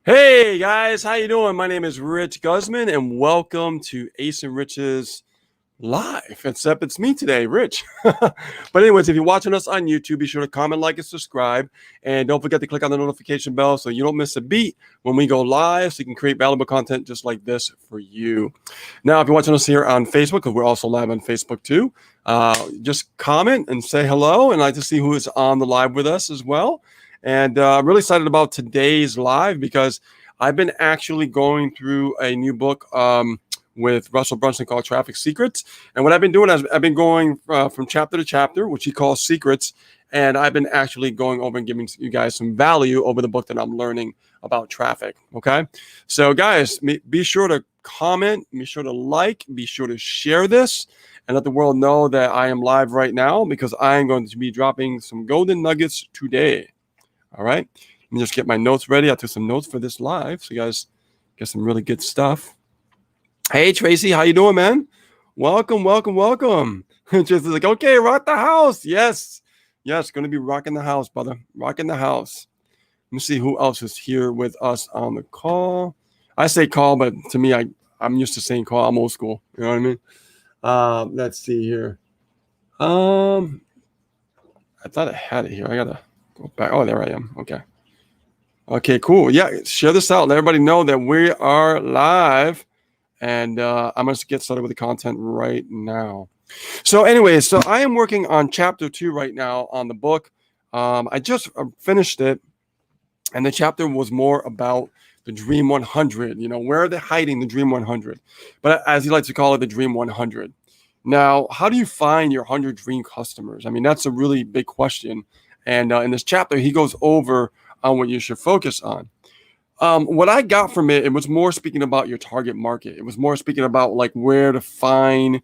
Hey guys, how you doing? My name is Rich Guzman, and welcome to Ace and Rich's Live. Except it's me today, Rich. But anyways, if you're watching us on YouTube, be sure to comment, like, and subscribe, and don't forget to click on the notification bell so you don't miss a beat when we go live, so you can create valuable content just like this for you. Now, if you're watching us here on Facebook, because we're also live on Facebook too, just comment and say hello, and I'd like to see who is on the live with us as well. And I'm really excited about today's live because I've been actually going through a new book with Russell Brunson called Traffic Secrets. And what I've been doing is I've been going from chapter to chapter, which he calls secrets. And I've been actually going over and giving you guys some value over the book that I'm learning about traffic. Okay. So guys, be sure to comment, be sure to like, be sure to share this, and let the world know that I am live right now because I am going to be dropping some golden nuggets today. All right. Let me just get my notes ready. I took some notes for this live, so you guys get some really good stuff. Hey, Tracy, how you doing, man? Welcome, welcome, welcome. Just like, okay, rock the house. Yes, going to be rocking the house, brother. Rocking the house. Let me see who else is here with us on the call. I say call, but to me, I'm used to saying call. I'm old school. You know what I mean? Let's see here. I thought I had it here. I gotta go back. Oh, there I am. Okay, cool. Yeah, share this out. Let everybody know that we are live. And I'm going to get started with the content right now. So anyway, so I am working on chapter 2 right now on the book. I just finished it. And the chapter was more about the Dream 100. You know, where are they hiding the Dream 100? But as he likes to call it, the Dream 100. Now, how do you find your 100 dream customers? I mean, that's a really big question. And in this chapter, he goes over on what you should focus on. What I got from it, it was more speaking about your target market. It was more speaking about like where to find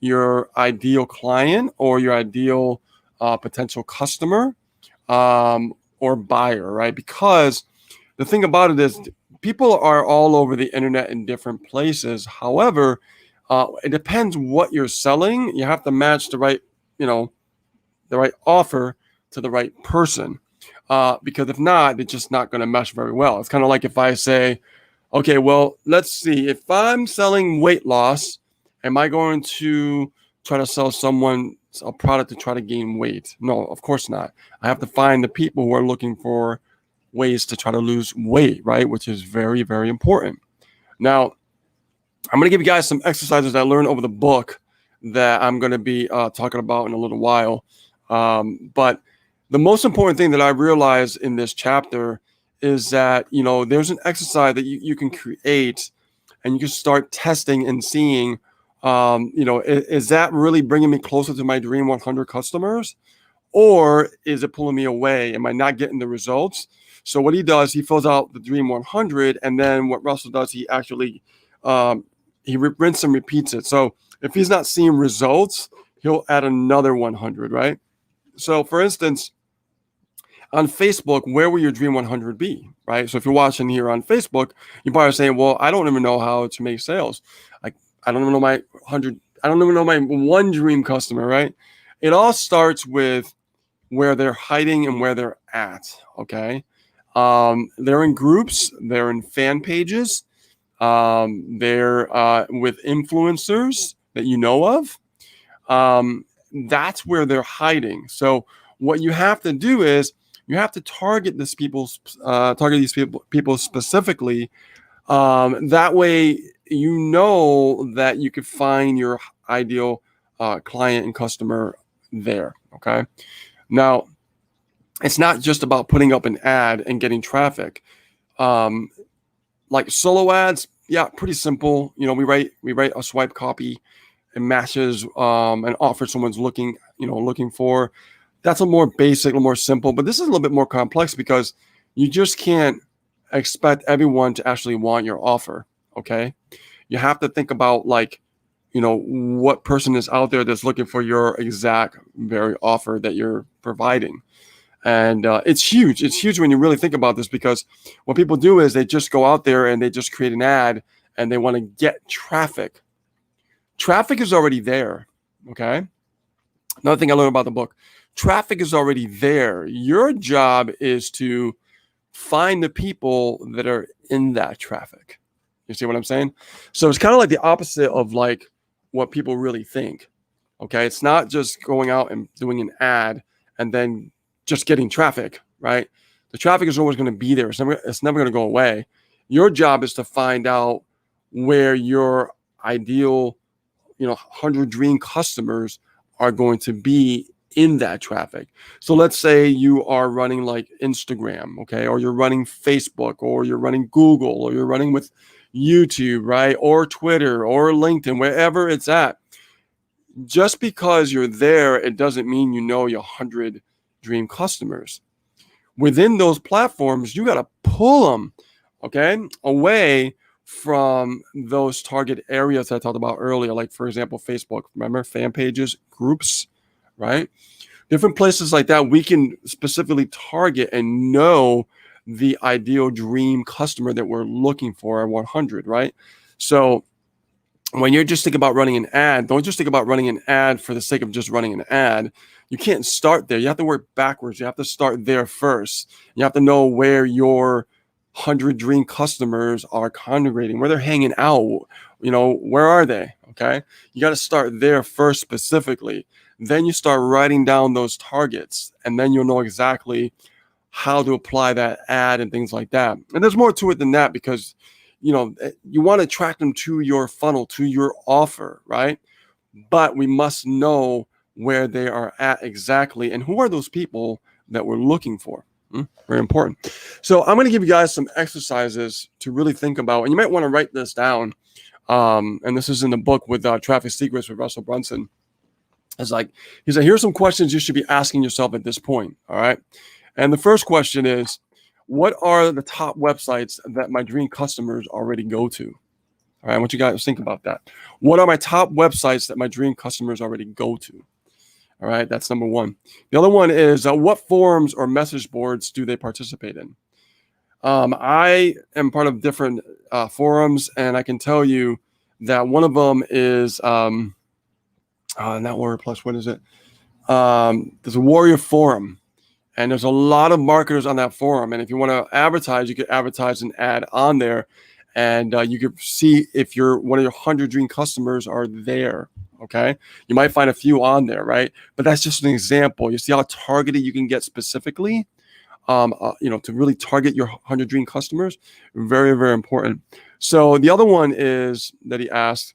your ideal client or your ideal potential customer or buyer, right? Because the thing about it is people are all over the internet in different places. However, it depends what you're selling. You have to match the right, the right offer to the right person. Because if not, it's just not going to mesh very well. It's kind of like if I say, okay, well, let's see. If I'm selling weight loss, am I going to try to sell someone a product to try to gain weight? No, of course not. I have to find the people who are looking for ways to try to lose weight, right? Which is very, very important. Now, I'm going to give you guys some exercises that I learned over the book that I'm going to be talking about in a little while. But the most important thing that I realized in this chapter is that, there's an exercise that you can create and you can start testing and seeing, is that really bringing me closer to my Dream 100 customers? Or is it pulling me away? Am I not getting the results? So what he does, he fills out the Dream 100. And then what Russell does, he actually, he rinses and repeats it. So if he's not seeing results, he'll add another 100, right? So for instance, on Facebook, where will your Dream 100 be, right? So if you're watching here on Facebook, you're probably saying, well, I don't even know how to make sales. I don't even know my 100. I don't even know my one dream customer, right? It all starts with where they're hiding and where they're at, okay? They're in groups. They're in fan pages. They're with influencers that you know of. That's where they're hiding. So what you have to do is you have to target these people specifically. That way, that you could find your ideal client and customer there. Okay. Now, it's not just about putting up an ad and getting traffic. Like solo ads, yeah, pretty simple. We write a swipe copy and matches an offer someone's looking for. That's a more basic, a little more simple, but this is a little bit more complex because you just can't expect everyone to actually want your offer. Okay. You have to think about what person is out there that's looking for your exact very offer that you're providing. And it's huge. It's huge when you really think about this, because what people do is they just go out there and they just create an ad and they want to get traffic. Traffic is already there. Okay. Another thing I learned about the book, traffic is already there. Your job is to find the people that are in that traffic. You see what I'm saying? So it's kind of like the opposite of like what people really think. Okay, it's not just going out and doing an ad and then just getting traffic, right? The traffic is always going to be there. It's never going to go away. Your job is to find out where your ideal, 100 dream customers are going to be in that traffic. So let's say you are running like Instagram, okay, or you're running Facebook, or you're running Google, or you're running with YouTube, right, or Twitter, or LinkedIn, wherever it's at. Just because you're there, it doesn't mean you know your 100 dream customers. Within those platforms, you got to pull them, okay, away from those target areas that I talked about earlier, like, for example, Facebook. Remember, fan pages, groups, right? Different places like that, we can specifically target and know the ideal dream customer that we're looking for at 100, right? So when you're just thinking about running an ad, don't just think about running an ad for the sake of just running an ad. You can't start there. You have to work backwards. You have to start there first. You have to know where your 100 dream customers are congregating, where they're hanging out. Where are they? Okay. You got to start there first specifically. Then you start writing down those targets, and then you'll know exactly how to apply that ad and things like that. And there's more to it than that, because you want to attract them to your funnel, to your offer, right? But we must know where they are at exactly, and who are those people that we're looking for. Very important. So I'm going to give you guys some exercises to really think about, and you might want to write this down. And this is in the book with Traffic Secrets with Russell Brunson. He said, here's some questions you should be asking yourself at this point. All right. And the first question is, what are the top websites that my dream customers already go to? All right, I want you guys to think about that. What are my top websites that my dream customers already go to? All right, that's number one. The other one is, what forums or message boards do they participate in? I am part of different forums, and I can tell you that one of them is not Warrior Plus. What is it? There's a Warrior Forum. And there's a lot of marketers on that forum. And if you want to advertise, you could advertise an ad on there. And you could see if one of your 100 dream customers are there. Okay. You might find a few on there, right? But that's just an example. You see how targeted you can get specifically, to really target your 100 dream customers. Very, very important. So the other one is that he asked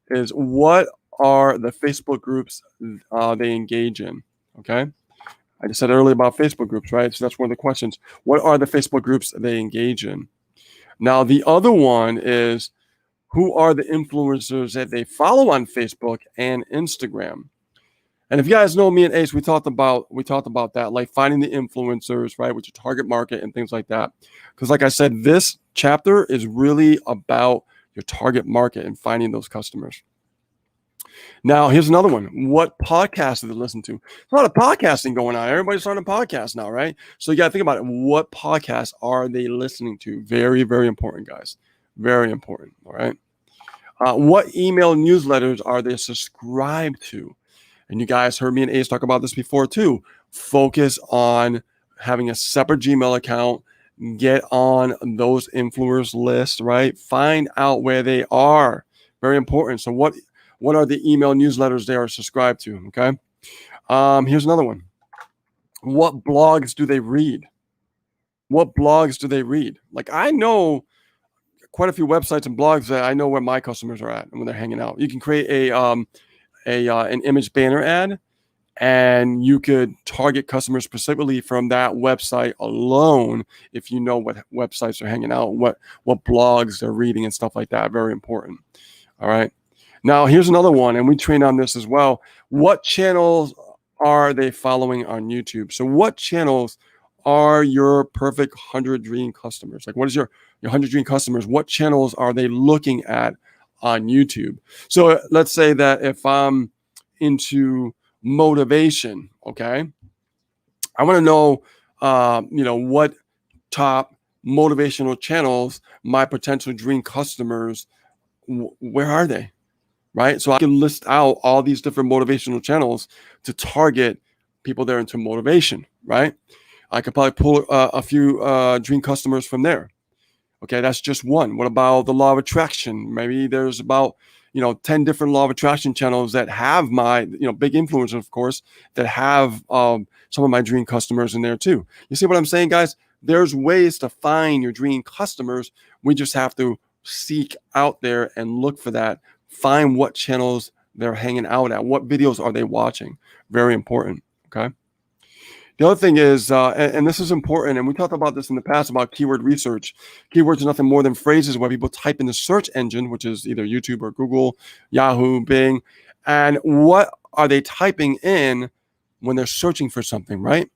is, what are the Facebook groups they engage in? Okay. I just said earlier about Facebook groups, right? So that's one of the questions. What are the Facebook groups they engage in? Now, the other one is, who are the influencers that they follow on Facebook and Instagram? And if you guys know me and Ace, we talked about that, like finding the influencers, right, with your target market and things like that. Because like I said, this chapter is really about your target market and finding those customers. Now, here's another one. What podcasts do they listen to? There's a lot of podcasting going on. Everybody's starting a podcast now, right? So you got to think about it. What podcasts are they listening to? Very, very important, guys. Very important, all right? What email newsletters are they subscribed to? And you guys heard me and Ace talk about this before too. Focus on having a separate Gmail account. Get on those influencers lists, right? Find out where they are. Very important. So what are the email newsletters they are subscribed to? Okay. Here's another one. What blogs do they read? What blogs do they read? Like, I know quite a few websites and blogs that I know where my customers are at and when they're hanging out. You can create an image banner ad, and you could target customers specifically from that website alone if you know what websites they're hanging out, what blogs they're reading and stuff like that. Very important. All right. Now, here's another one, and we train on this as well. What channels are they following on YouTube? So what channels are your perfect 100 dream customers? Like, what is your 100 dream customers? What channels are they looking at on YouTube? So let's say that if I'm into motivation, okay, I want to know, what top motivational channels my potential dream customers, where are they? Right? So I can list out all these different motivational channels to target people that are into motivation, right? I could probably pull a few dream customers from there. Okay, that's just one. What about the law of attraction? Maybe there's about 10 different law of attraction channels that have my big influencers, of course, that have some of my dream customers in there too. You see what I'm saying, guys? There's ways to find your dream customers. We just have to seek out there and look for that. Find what channels they're hanging out at. What videos are they watching? Very important. Okay. The other thing is, and this is important, and we talked about this in the past about keyword research. Keywords are nothing more than phrases where people type in the search engine, which is either YouTube or Google, Yahoo, Bing, and what are they typing in when they're searching for something, right?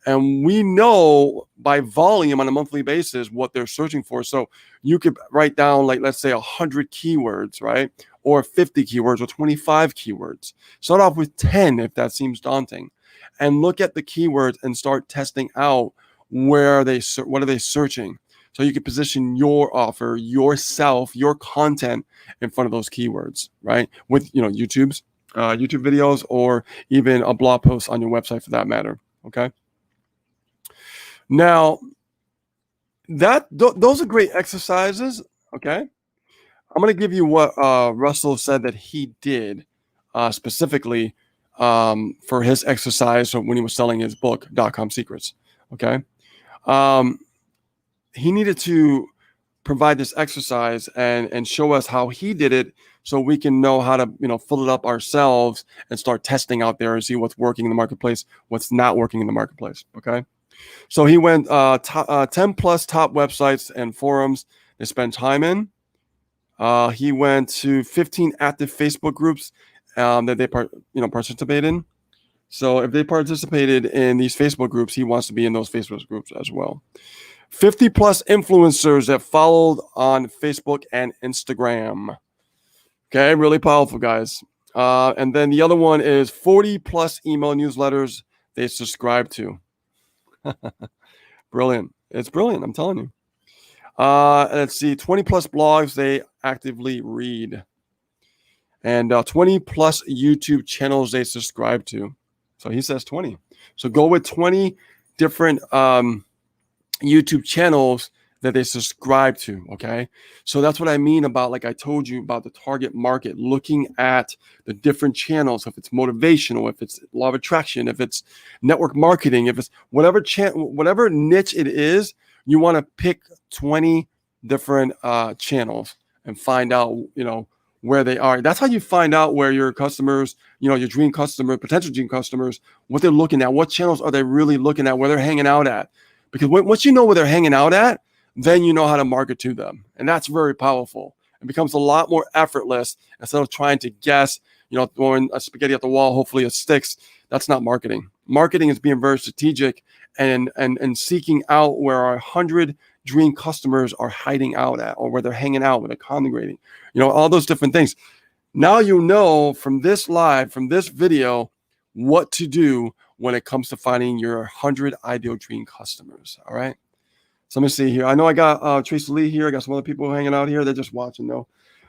And we know by volume on a monthly basis what they're searching for. So you could write down, like, let's say 100 keywords, right? Or 50 keywords or 25 keywords. Start off with 10 if that seems daunting. And look at the keywords and start testing out what are they searching. So you can position your offer, yourself, your content in front of those keywords, right? With YouTube videos, or even a blog post on your website for that matter. Okay. Now, those are great exercises. Okay, I'm going to give you what Russell said that he did specifically for his exercise when he was selling his book, .com Secrets. Okay, he needed to provide this exercise and show us how he did it, so we can know how to fill it up ourselves and start testing out there and see what's working in the marketplace, what's not working in the marketplace. Okay. So he went 10 plus top websites and forums they spend time in. He went to 15 active Facebook groups that they participate in. So if they participated in these Facebook groups, he wants to be in those Facebook groups as well. 50 plus influencers that followed on Facebook and Instagram. Okay, really powerful, guys. And then the other one is 40 plus email newsletters they subscribe to. Brilliant. It's brilliant. I'm telling you. Let's see. 20 plus blogs they actively read. And 20 plus YouTube channels they subscribe to. So he says 20. So go with 20 different YouTube channels that they subscribe to. Okay. So that's what I mean about, like I told you about the target market, looking at the different channels, if it's motivational, if it's law of attraction, if it's network marketing, if it's whatever niche it is, you want to pick 20 different channels and find out, where they are. That's how you find out where your customers, your dream customer, potential dream customers, what they're looking at, what channels are they really looking at, where they're hanging out at. Because once you know where they're hanging out at, then you know how to market to them. And that's very powerful. It becomes a lot more effortless instead of trying to guess, throwing a spaghetti at the wall, hopefully it sticks. That's not marketing. Marketing is being very strategic and seeking out where our 100 dream customers are hiding out at, or where they're hanging out, where they're congregating, all those different things. Now you know from this live, from this video, what to do when it comes to finding your 100 ideal dream customers. All right. So let me see here. I know I got Tracy Lee here. I got some other people hanging out here. They're just watching though.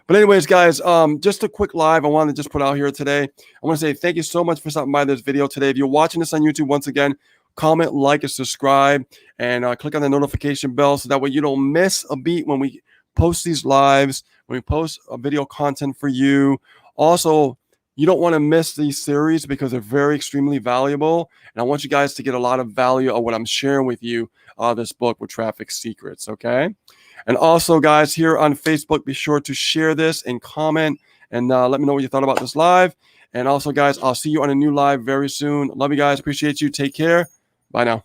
But anyways, guys, just a quick live I wanted to just put out here today. I want to say thank you so much for stopping by this video today. If you're watching this on YouTube, once again, comment, like, and subscribe, and click on the notification bell so that way you don't miss a beat when we post these lives, when we post a video content for you. Also, you don't want to miss these series because they're very extremely valuable. And I want you guys to get a lot of value of what I'm sharing with you, this book with Traffic Secrets, okay? And also, guys, here on Facebook, be sure to share this and comment and let me know what you thought about this live. And also, guys, I'll see you on a new live very soon. Love you guys. Appreciate you. Take care. Bye now.